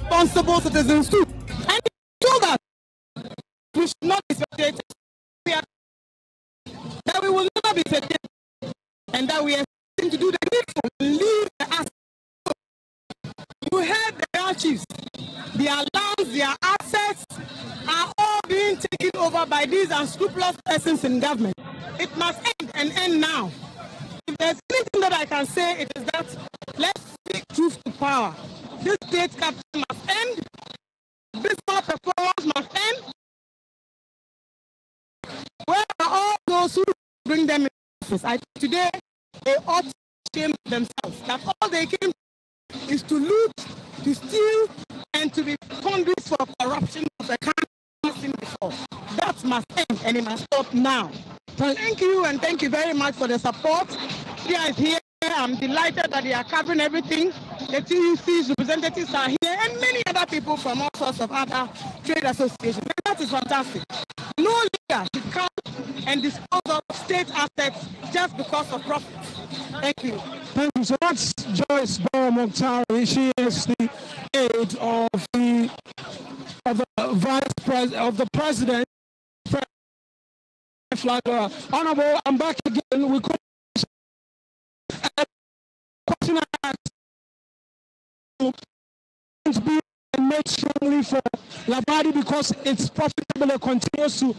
responsible citizens too. And do that. We should not be spectators. That we will never be spectators. And that we are to do the needful, leave the assets. You heard the Grand Chiefs. Their lands, their assets are all being taken over by these unscrupulous persons in government. It must end and end now. If there's anything that I can say, it is that let's speak truth to power. This state capture must end. This performance must end. Where are all those who bring them in office? I think today they ought to shame themselves. That all they came is to loot, to steal, and to be conduits for corruption of the country before. That must end, and it must stop now. Thank you, and thank you very much for the support. Here is here. I'm delighted that they are covering everything. The TUC's representatives are here, and many other people from all sorts of other trade associations. And that is fantastic. No leader should come and dispose of state assets just because of profit. Thank you. Thank you. So that's Joyce Mokhtar. She is the aide of the vice president of the president. Honorable, I'm back again. We could question to be made strongly for Labadi because it's profitable and continues to.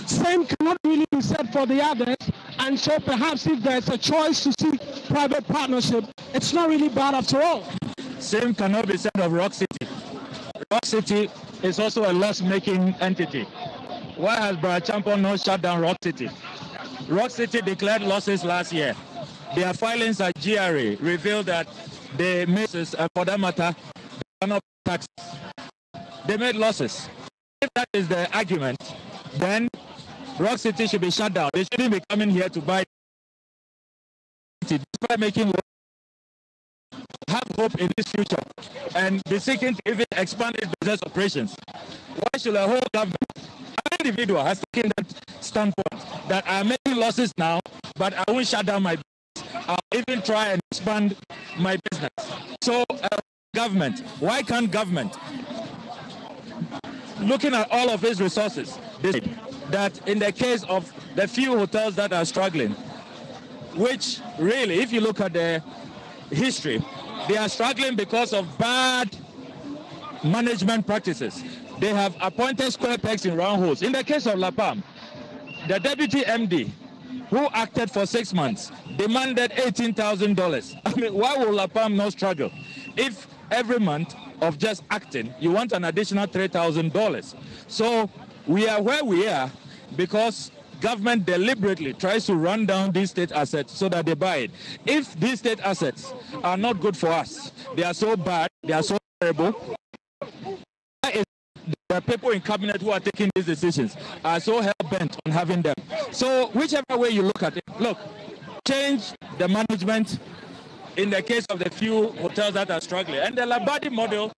Same cannot really be said for the others, and so perhaps if there's a choice to seek private partnership, it's not really bad after all. Same cannot be said of Rock City. Rock City is also a loss-making entity. Why has Brother Champon not shut down Rock City? Rock City declared losses last year. Their filings at GRA revealed that they made losses, and for that matter, they are not taxes. They made losses. If that is the argument, then Rock City should be shut down. They shouldn't be coming here to buy it. Despite making have hope in this future and be seeking to even expand its business operations. Why should a whole government, an individual has taken that standpoint that I'm making losses now, but I won't shut down my business. I'll even try and expand my business. So government, why can't government, looking at all of its resources, that in the case of the few hotels that are struggling, which really, if you look at the history, they are struggling because of bad management practices. They have appointed square pegs in round holes. In the case of La Palm, the deputy MD, who acted for 6 months, demanded $18,000. I mean, why will La Palm not struggle? If every month of just acting, you want an additional $3,000. So we are where we are because government deliberately tries to run down these state assets so that they buy it. If these state assets are not good for us, they are so bad, they are so terrible, the people in cabinet who are taking these decisions are so hell-bent on having them. So whichever way you look at it, look, change the management in the case of the few hotels that are struggling. And the Labadi model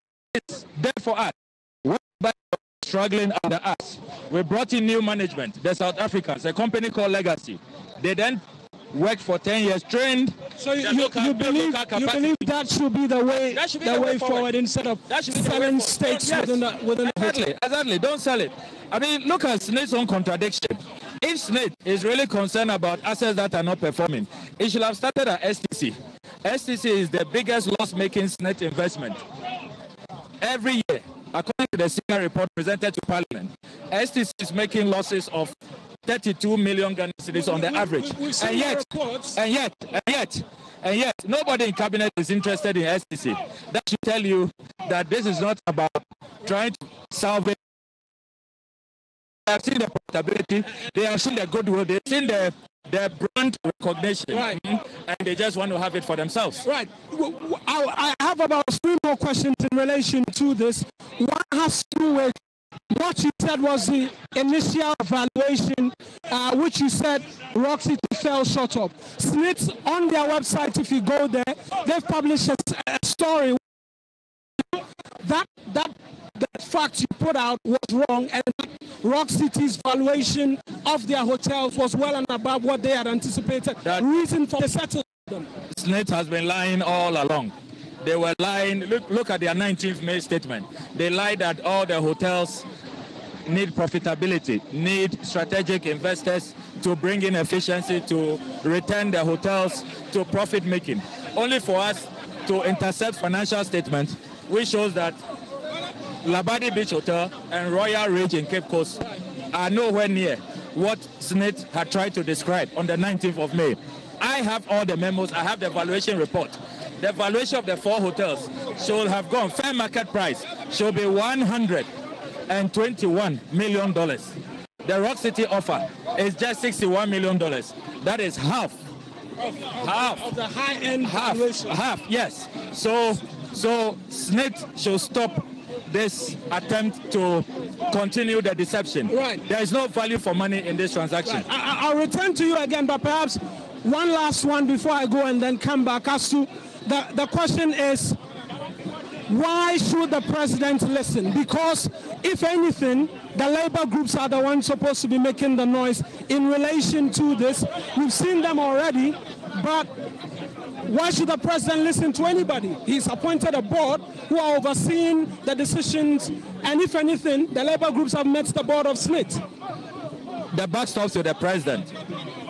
is there for us. We're struggling under us. We brought in new management, the South Africans, a company called Legacy. They then worked for 10 years, trained. So you believe that should be the way forward instead of selling stakes within the Exactly. Don't sell it. I mean, look at SNIT's own contradiction. If SNIT is really concerned about assets that are not performing, it should have started at STC. STC is the biggest loss-making SNIT investment. Every year, according to the senior report presented to Parliament, STC is making losses of 32 million Ghana cedis on the average. And yet, nobody in cabinet is interested in STC. That should tell you that this is not about trying to salvage. They have seen the profitability, they have seen the goodwill, they've seen the brand recognition, right. And they just want to have it for themselves. Right. I have about 3 more questions in relation to this. One has to do with what you said was the initial evaluation, which you said Rock City fell short of. SNIT on their website, if you go there, they've published a story that fact you put out was wrong, and Rock City's valuation of their hotels was well and above what they had anticipated. That reason for the settlement. SNIT has been lying all along. They were lying. Look at their 19th May statement. They lied that all the hotels need profitability, need strategic investors to bring in efficiency, to return the hotels to profit making. Only for us to intercept financial statements, which shows that Labadi Beach Hotel and Royal Ridge in Cape Coast are nowhere near what Smith had tried to describe on the 19th of May. I have all the memos. I have the valuation report. The valuation of the 4 hotels should have gone, fair market price should be $121 million. The Rock City offer is just $61 million. That is half of the high-end valuation. Half, yes. So Smith should stop this attempt to continue the deception. Right. There is no value for money in this transaction. Right. I'll return to you again, but perhaps one last one before I go and then come back. As to the question is, why should the president listen? Because if anything, the labor groups are the ones supposed to be making the noise in relation to this. We've seen them already, but why should the president listen to anybody? He's appointed a board who are overseeing the decisions, and if anything, the labor groups have met the board of Smith. The buck stops with the president,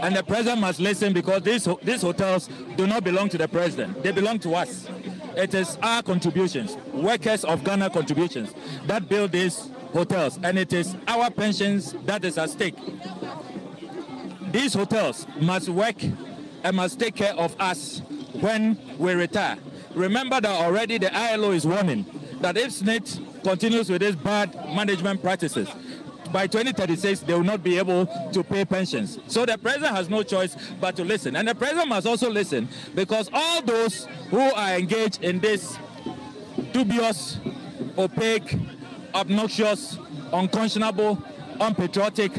and the president must listen, because these hotels do not belong to the president. They belong to us. It is our contributions, workers of Ghana contributions, that build these hotels, and it is our pensions that is at stake. These hotels must work and must take care of us when we retire. Remember that already the ILO is warning that if Smith continues with these bad management practices, by 2036, they will not be able to pay pensions. So the president has no choice but to listen. And the president must also listen, because all those who are engaged in this dubious, opaque, obnoxious, unconscionable, unpatriotic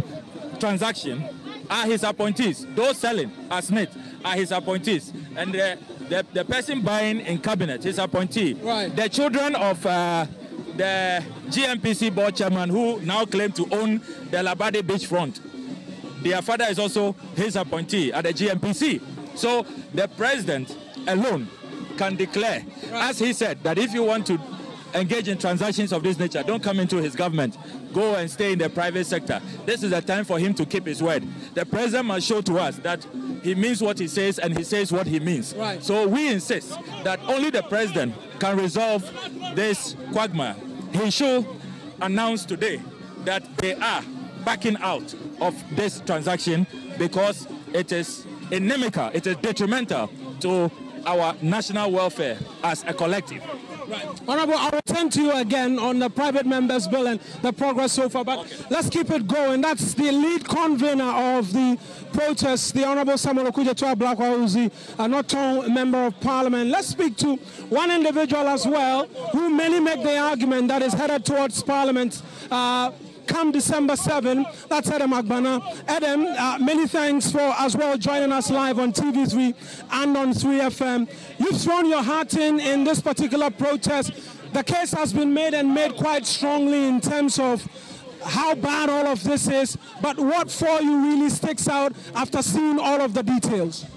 transaction are his appointees. Those selling as Smith are his appointees. And the person buying in cabinet, his appointee. Right. The children of the GMPC board chairman, who now claim to own the Labadi beachfront, their father is also his appointee at the GMPC. So the president alone can declare, as he said, that if you want to engage in transactions of this nature, don't come into his government. Go and stay in the private sector. This is a time for him to keep his word. The president must show to us that he means what he says, and he says what he means. Right. So we insist that only the president can resolve this quagmire. He should announce today that they are backing out of this transaction, because it is inimical, it is detrimental to our national welfare as a collective. Right. Honorable, I'll return to you again on the private members bill and the progress so far, but let's keep it going. That's the lead convener of the protest, the Honorable Samuel Okudzeto Ablakwa, who's the Norton Member of Parliament. Let's speak to one individual as well, who many make the argument that is headed towards Parliament come December 7, that's Adam Agbana. Adam, many thanks for as well joining us live on TV3 and on 3FM. You've thrown your heart in this particular protest. The case has been made, and made quite strongly, in terms of how bad all of this is, but what for you really sticks out after seeing all of the details?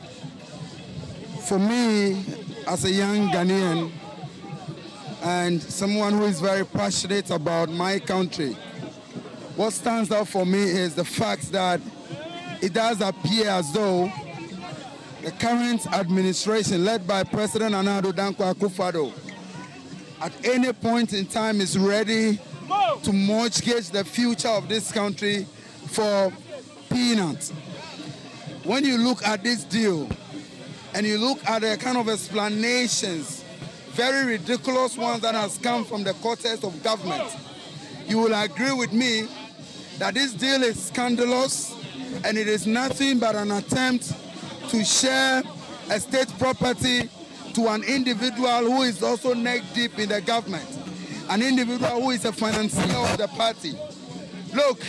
For me, as a young Ghanaian and someone who is very passionate about my country, what stands out for me is the fact that it does appear as though the current administration, led by President Akufo-Addo, at any point in time is ready to mortgage the future of this country for peanuts. When you look at this deal and you look at the kind of explanations, very ridiculous ones that has come from the quarters of government, you will agree with me that this deal is scandalous, and it is nothing but an attempt to share a state property to an individual who is also neck deep in the government, an individual who is a financier of the party. Look,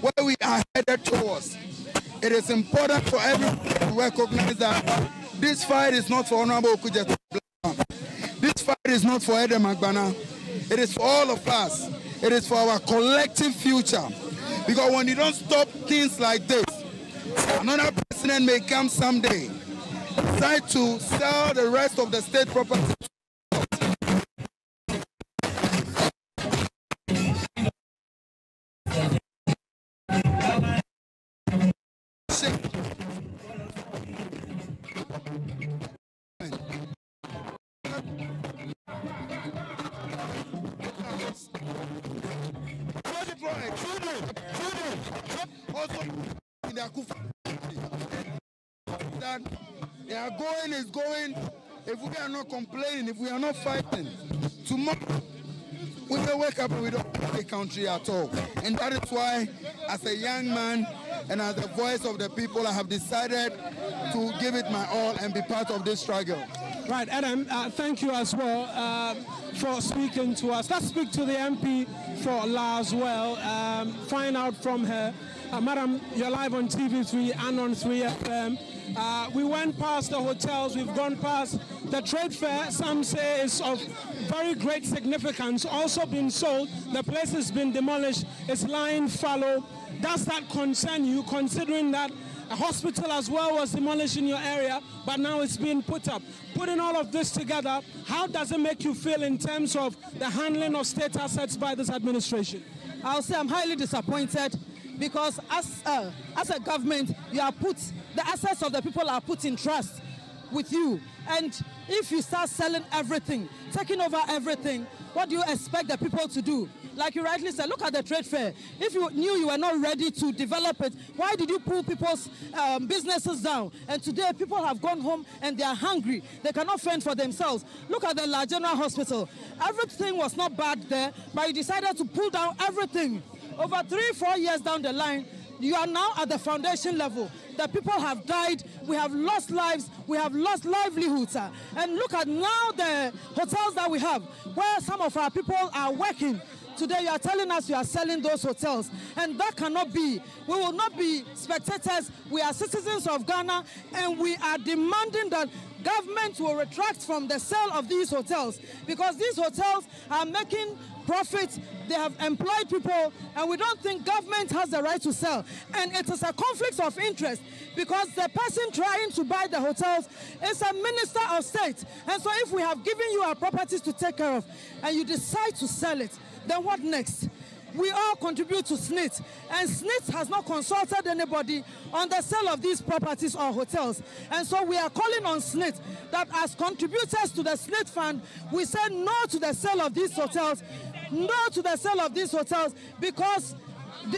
where we are headed towards, it is important for everyone to recognize that this fight is not for Honorable Okudzeto Ablakwa. This fight is not for Adam Agbana. It is for all of us. It is for our collective future. Because when you don't stop things like this, another president may come someday, decide to sell the rest of the state property They are going, is going. If we are not complaining, if we are not fighting, tomorrow we will wake up and we don't have a country at all. And that is why, as a young man and as the voice of the people, I have decided to give it my all and be part of this struggle. Right, Adam, thank you as well for speaking to us. Let's speak to the MP for La as well, find out from her. Madam, you're live on TV3 and on 3FM. We went past the hotels, we've gone past the trade fair. Some say is of very great significance, also been sold. The place has been demolished, it's lying fallow. Does that concern you, considering that a hospital as well was demolished in your area, but now it's being put up? Putting all of this together, how does it make you feel in terms of the handling of state assets by this administration? I'll say I'm highly disappointed, because as a government, you are the assets of the people are put in trust with you. And if you start selling everything, taking over everything, what do you expect the people to do? Like you rightly said, look at the trade fair. If you knew you were not ready to develop it, why did you pull people's businesses down? And today people have gone home and they are hungry. They cannot fend for themselves. Look at the La General Hospital. Everything was not bad there, but you decided to pull down everything. Over 3-4 years down the line, you are now at the foundation level. The people have died, we have lost lives, we have lost livelihoods. And look at now the hotels that we have, where some of our people are working. Today you are telling us you are selling those hotels, and that cannot be. We will not be spectators. We are citizens of Ghana, and we are demanding that government will retract from the sale of these hotels, because these hotels are making profits. They have employed people, and we don't think government has the right to sell. And it is a conflict of interest, because the person trying to buy the hotels is a minister of state. And so if we have given you our properties to take care of, and you decide to sell it, then what next? We all contribute to SNIT, and SNIT has not consulted anybody on the sale of these properties or hotels. And so we are calling on SNIT that as contributors to the SNIT fund, we say no to the sale of these hotels, no to the sale of these hotels, because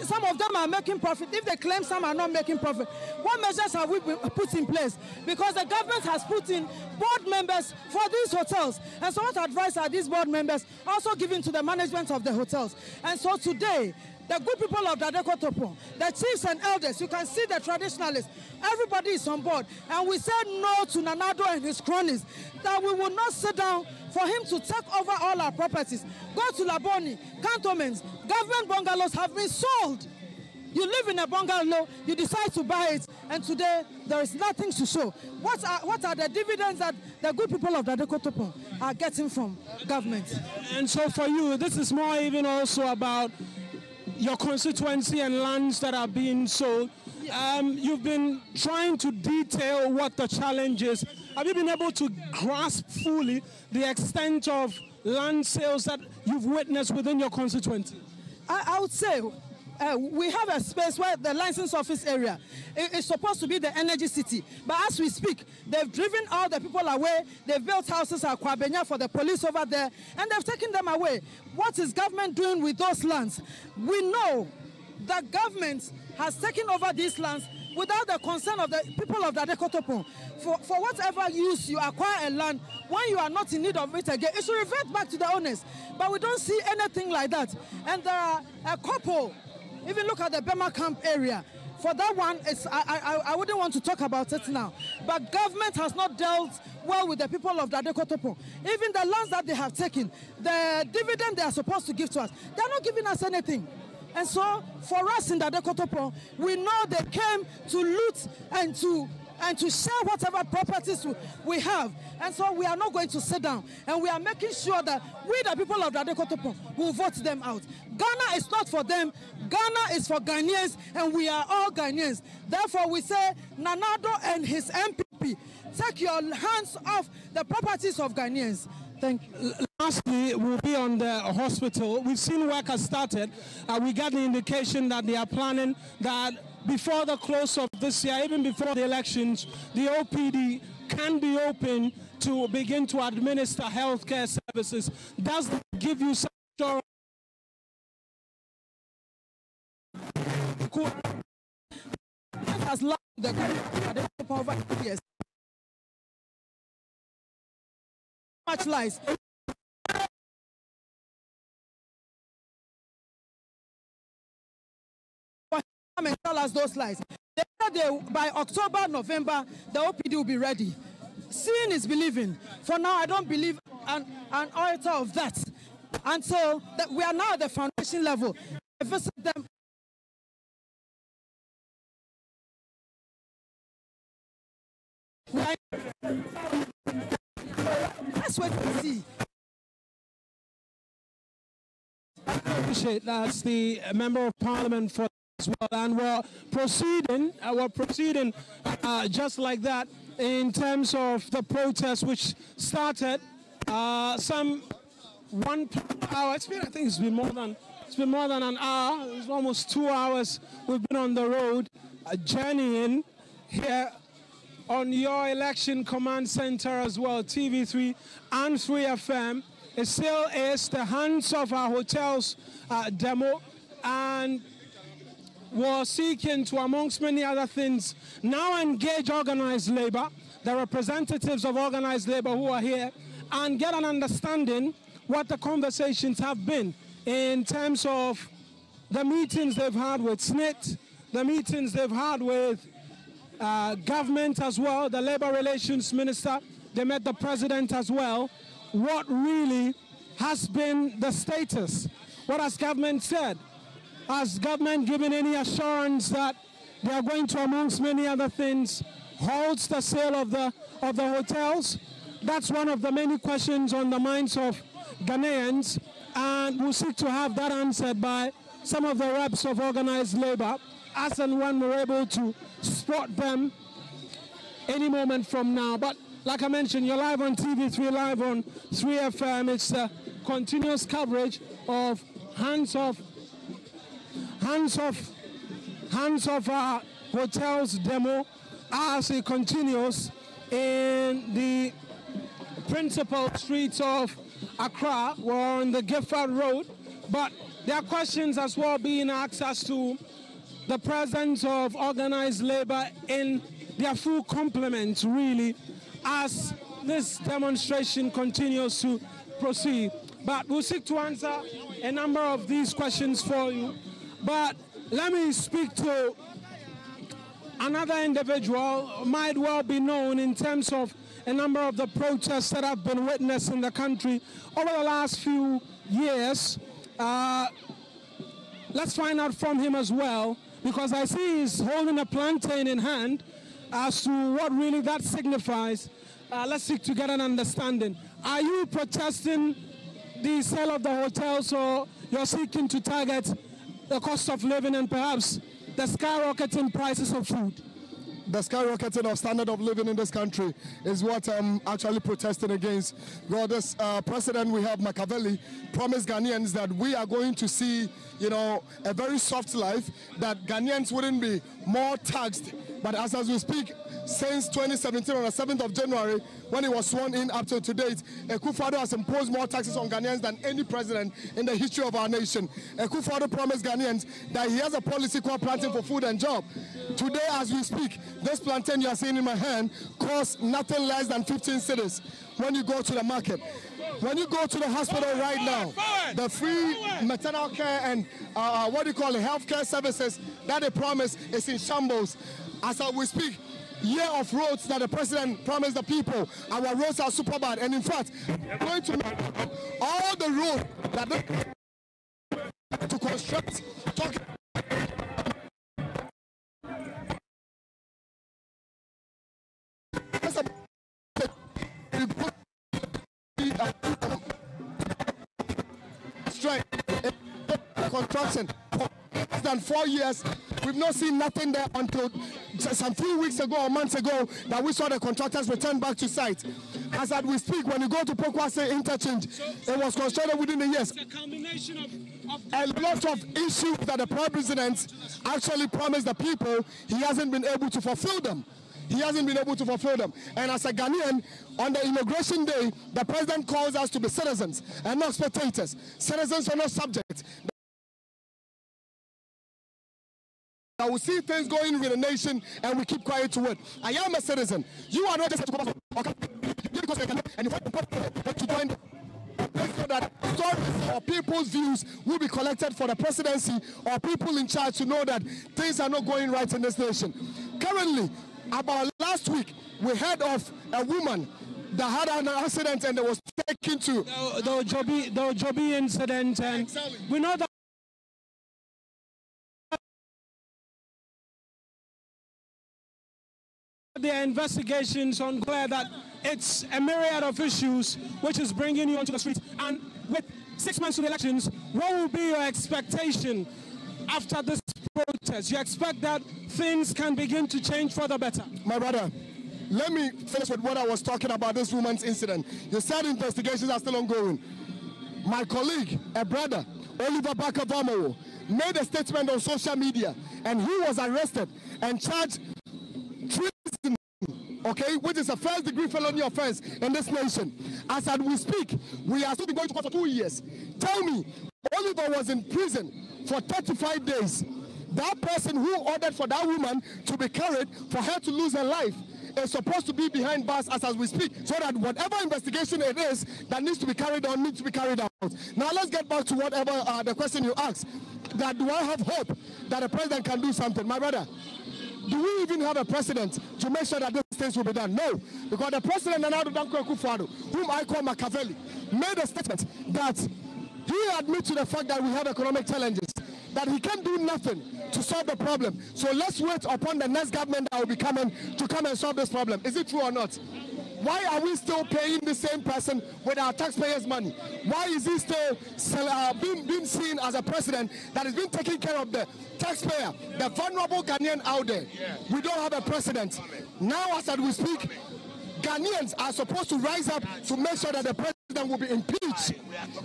some of them are making profit. If they claim some are not making profit, what measures have we put in place? Because the government has put in board members for these hotels. And so what advice are these board members also giving to the management of the hotels? And so today, the good people of Okudzeto, the chiefs and elders, you can see the traditionalists, everybody is on board. And we said no to Nana Addo and his cronies, that we will not sit down for him to take over all our properties. Go to Laboni, cantonments, government bungalows have been sold. You live in a bungalow, you decide to buy it, and today there is nothing to show. What are the dividends that the good people of Okudzeto are getting from government? And so for you, this is more even also about your constituency and lands that are being sold. You've been trying to detail what the challenge is. Have you been able to grasp fully the extent of land sales that you've witnessed within your constituency? I would say we have a space where the license office area is supposed to be the energy city. But as we speak, they've driven all the people away. They've built houses at Kwabenya for the police over there, and they've taken them away. What is government doing with those lands? We know that government has taken over these lands without the consent of the people of Okudzeto. For whatever use you acquire a land, when you are not in need of it again, it should revert back to the owners. But we don't see anything like that. And there are a couple, even look at the Bema camp area. For that one, I wouldn't want to talk about it now. But government has not dealt well with the people of Okudzeto. Even the lands that they have taken, the dividend they are supposed to give to us, they are not giving us anything. And so, for us in Okudzeto, we know they came to loot and to share whatever properties we have. And so we are not going to sit down. And we are making sure that we, the people of Okudzeto, will vote them out. Ghana is not for them. Ghana is for Ghanaians, and we are all Ghanaians. Therefore, we say, Nana Addo and his MPP, take your hands off the properties of Ghanaians. Thank you. Lastly, we'll be on the hospital. We've seen work has started. We got the indication that they are planning that before the close of this year, even before the elections, the OPD can be open to begin to administer healthcare services. Does that give you some assurance? Has loved the over years. much lies. Come and tell us those lies. They said by October, November, the OPD will be ready. Seeing is believing. For now, I don't believe an iota of that. Until we are now at the foundation level. I visit them. That's what we see. I appreciate that's the member of parliament for as well, and we're proceeding just like that in terms of the protest which started some 1 hour. I think it's been more than an hour. It's almost 2 hours we've been on the road journeying here on your election command center as well, TV3 and 3FM. It still is the Hands of Our Hotels demo, and we're seeking to, amongst many other things, now engage organized labor, the representatives of organized labor who are here, and get an understanding what the conversations have been in terms of the meetings they've had with SNIT, the meetings they've had with government as well, the Labor Relations Minister. They met the President as well. What really has been the status? What has government said? Has government given any assurance that they are going to, amongst many other things, halt the sale of the hotels? That's one of the many questions on the minds of Ghanaians, and we'll seek to have that answered by some of the reps of organized labor, as and when we're able to spot them any moment from now. But like I mentioned, you're live on TV3, live on 3FM. It's a continuous coverage of Hands of Our Hotels demo as it continues in the principal streets of Accra. We're on the Gifford Road, but there are questions as well being asked as to the presence of organized labor in their full complement, really, as this demonstration continues to proceed. But we'll seek to answer a number of these questions for you. But let me speak to another individual who might well be known in terms of a number of the protests that have been witnessed in the country over the last few years. Let's find out from him as well, because I see he's holding a plantain in hand as to what really that signifies. Let's seek to get an understanding. Are you protesting the sale of the hotels, or you're seeking to target the cost of living and perhaps the skyrocketing prices of food? The skyrocketing of standard of living in this country is what I'm actually protesting against. Well, this president we have, Machiavelli, promised Ghanaians that we are going to see, a very soft life, that Ghanaians wouldn't be more taxed. But as we speak, since 2017 on the 7th of January, when he was sworn in up to date, Akufo-Addo has imposed more taxes on Ghanaians than any president in the history of our nation. Akufo-Addo promised Ghanaians that he has a policy called Planting for Food and Job. Today, as we speak, this plantain you are seeing in my hand costs nothing less than 15 cedis when you go to the market. When you go to the hospital right now, the free maternal care and healthcare services that they promise is in shambles. As we speak, year of roads that the president promised the people, our roads are super bad. And in fact, we're going to make all the roads that they to construct, construction for less than 4 years. We've not seen nothing there until some few weeks ago or months ago that we saw the contractors return back to site. As we speak, when you go to Pokwase interchange, it was constructed within the years. It's a combination of a lot of issues that the president actually promised the people, he hasn't been able to fulfill them. He hasn't been able to fulfill them. And as a Ghanaian, on the inauguration day, the president calls us to be citizens and not spectators. Citizens are not subjects. I will see things going in the nation and we keep quiet to it. I am a citizen. You are not just a and or people's views will be collected for the presidency or people in charge to know that things are not going right in this nation. Currently, about last week, we heard of a woman that had an accident and was taken to the Ojobi incident, and exactly. We know that there are investigations on clear that it's a myriad of issues which is bringing you onto the streets. And with 6 months to the elections, what will be your expectation after this protest? You expect that things can begin to change for the better? My brother, let me finish with what I was talking about, this woman's incident. You said investigations are still ongoing. My colleague, a brother, Oliver Bakavamo, made a statement on social media, and he was arrested and charged treason, okay, which is a first-degree felony offense in this nation. As we speak, we are still going to court for 2 years. Tell me, Oliver was in prison for 35 days. That person who ordered for that woman to be carried, for her to lose her life, is supposed to be behind bars as we speak, so that whatever investigation it is that needs to be carried on needs to be carried out. Now let's get back to whatever the question you asked. That do I have hope that the president can do something? My brother, do we even have a precedent to make sure that these things will be done? No, because the president, Akufo-Addo, whom I call Machiavelli, made a statement that he admits to the fact that we have economic challenges, that he can do nothing to solve the problem. So let's wait upon the next government that will be coming to come and solve this problem. Is it true or not? Why are we still paying the same person with our taxpayers' money? Why is he still being seen as a president that has been taking care of the taxpayer, the vulnerable Ghanaian out there? We don't have a president. Now, as we speak, Ghanaians are supposed to rise up to make sure that the president will be impeached.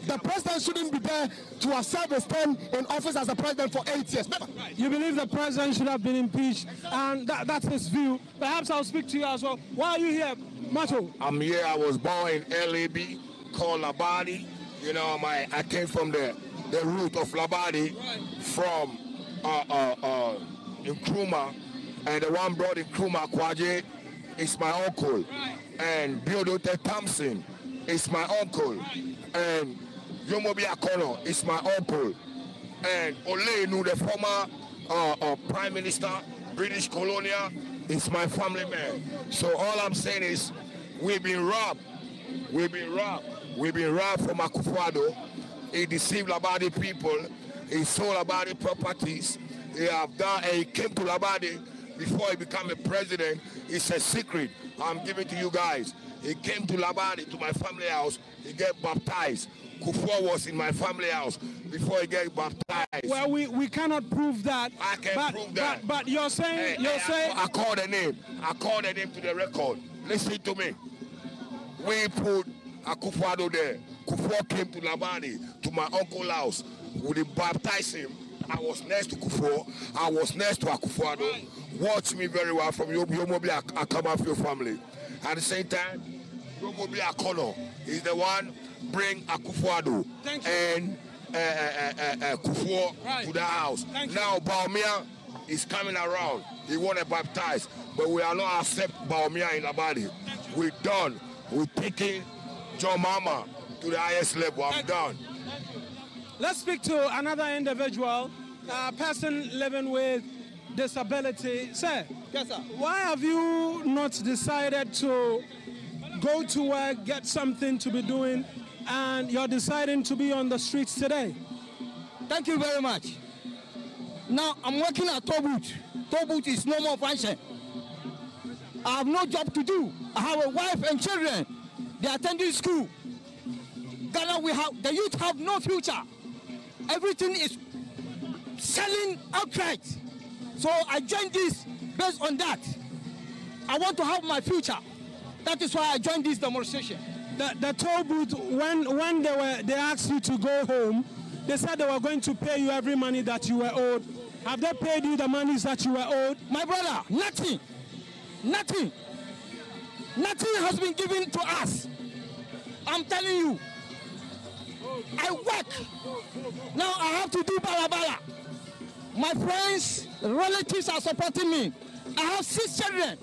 The president shouldn't be there to have served his term in office as a president for 8 years. You believe the president should have been impeached, and that's his view. Perhaps I'll speak to you as well. Why are you here, Mato? I'm here. I was born in LAB, called Labadi. You know, I came from the root of Labadi, from Nkrumah, and the one brought Nkrumah, Kwaje, is my uncle, and Biodote Thompson is my uncle, and Yomobi Akono is my uncle, and Olenu, the former Prime Minister, British Columbia, is my family man. So all I'm saying is, we've been robbed. We've been robbed from Akufo-Addo. He deceived Labadi people. He sold Labadi properties. He have done, and he came to Labadi before he became a president. It's a secret I'm giving to you guys. He came to Labadi, to my family house. He get baptized. Kufuor was in my family house before he get baptized. Well, we cannot prove that. I can prove that. But you're saying, I call the name. I call the name to the record. Listen to me. We put Akufo-Addo there. Kufuor came to Labadi, to my uncle's house. We baptized him. I was next to Kufuor. I was next to Akufo-Addo. Watch me very well from Yomobi Akamafio family. At the same time, Yomobi Akono is the one bring Akufo-Addo and Kufuor to the house. Now Baumia is coming around. He want to baptize, but we are not accept Baumia in Labadi. We're done. We're taking John Mama to the highest level. I'm done. Let's speak to another individual, a person living with disability. Sir, yes, sir. Why have you not decided to go to work, get something to be doing, and you're deciding to be on the streets today? Thank you very much. Now, I'm working at Tobut. Tobut is no more function. I have no job to do. I have a wife and children. They are attending school. Ghana, the youth have no future. Everything is selling outright. So I joined this based on that. I want to have my future. That is why I joined this demonstration. The toll booth, when they asked you to go home, they said they were going to pay you every money that you were owed. Have they paid you the monies that you were owed? My brother, nothing. Nothing. Nothing has been given to us. I'm telling you. I work. Now I have to do balabala. My friends, relatives are supporting me. I have 6 children.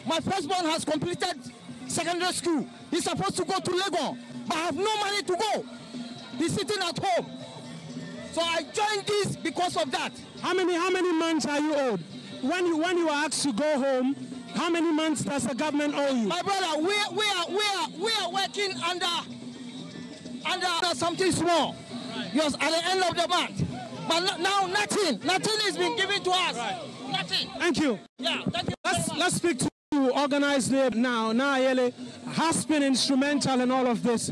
My firstborn has completed secondary school. He's supposed to go to Lagos, but I have no money to go. He's sitting at home. So I joined this because of that. How many months are you owed? When you were asked to go home, how many months does the government owe you? My brother, we are working under something small. Yes, at the end of the month. But now nothing is being given to us. Right. Nothing. Thank you. Yeah, thank you. Let's speak to organized labor now. Nayeli has been instrumental in all of this.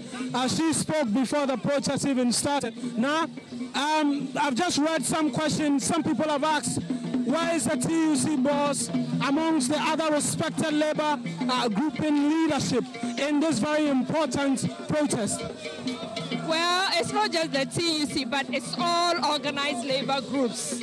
She spoke before the protest even started. Now, I've just read some questions. Some people have asked, where is the TUC boss amongst the other respected labor group in leadership in this very important protest? Well, it's not just the TUC, but it's all organized labor groups.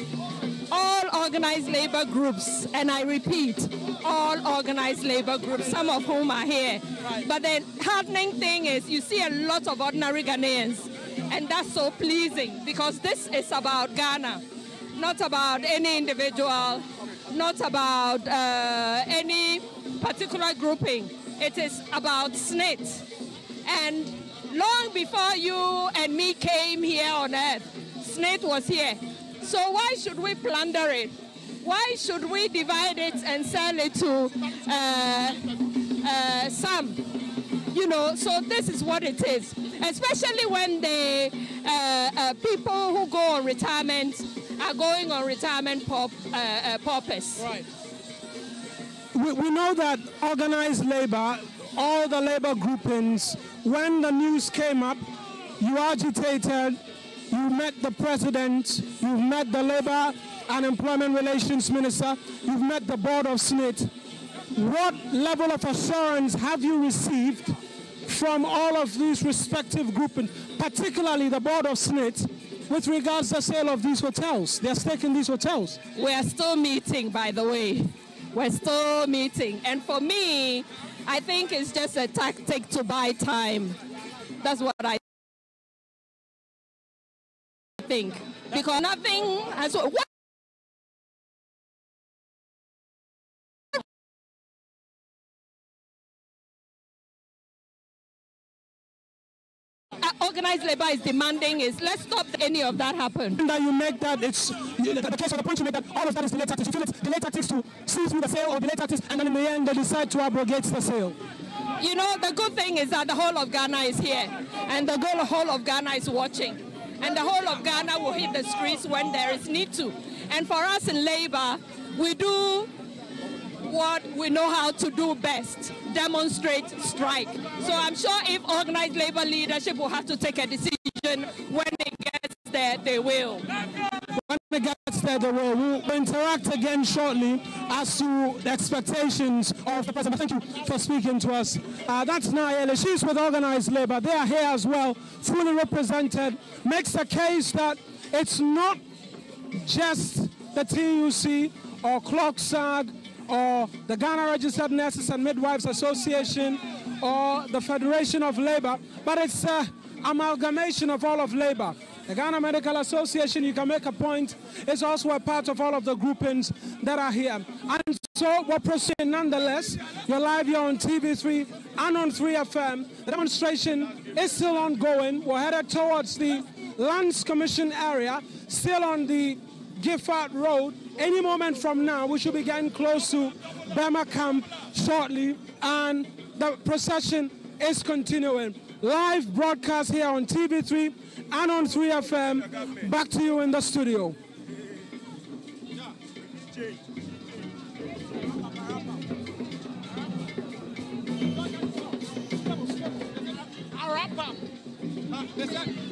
All organized labor groups, and I repeat, all organized labor groups, some of whom are here. Right. But the heartening thing is you see a lot of ordinary Ghanaians, and that's so pleasing because this is about Ghana, not about any individual, not about any particular grouping. It is about SNIT. And long before you and me came here on earth, SNIT was here. So why should we plunder it? Why should we divide it and sell it to some? You know, so this is what it is. Especially when the people who go on retirement are going on retirement purpose. Right. We know that organized labor, all the labor groupings, when the news came up, you agitated, you met the president, you've met the labor and employment relations minister, you've met the board of SNIT. What level of assurance have you received from all of these respective groupings, particularly the board of SNIT, with regards to the sale of these hotels, their stake in these hotels? We are still meeting, by the way. We're still meeting. And for me, I think it's just a tactic to buy time. That's what I think. Because nothing has... What? Organized labor is demanding is let's stop any of that happen. That you make that it's the case of the point you make that all of that is delay tactics. You feel it's delay tactics to see through the sale or delay tactics, and then in the end they decide to abrogate the sale. You know, the good thing is that the whole of Ghana is here, and the whole of Ghana is watching, and the whole of Ghana will hit the streets when there is need to. And for us in labor, we do what we know how to do best, demonstrate, strike. So I'm sure if organized labor leadership will have to take a decision when it gets there, they will. When it gets there, they will. We'll interact again shortly as to the expectations of the president. Thank you for speaking to us. That's Nayeli. She's with organized labor. They are here as well, fully represented. Makes the case that it's not just the TUC or CLOCSAG or the Ghana Registered Nurses and Midwives Association or the Federation of Labor, but it's an amalgamation of all of labor. The Ghana Medical Association, you can make a point, is also a part of all of the groupings that are here. And so we're proceeding nonetheless. You're live here on TV3 and on 3FM. The demonstration is still ongoing. We're headed towards the Lands Commission area, still on the Gifford Road. Any moment from now, we should be getting close to Burma Camp shortly, and the procession is continuing. Live broadcast here on TV3 and on 3FM. Back to you in the studio. Listen.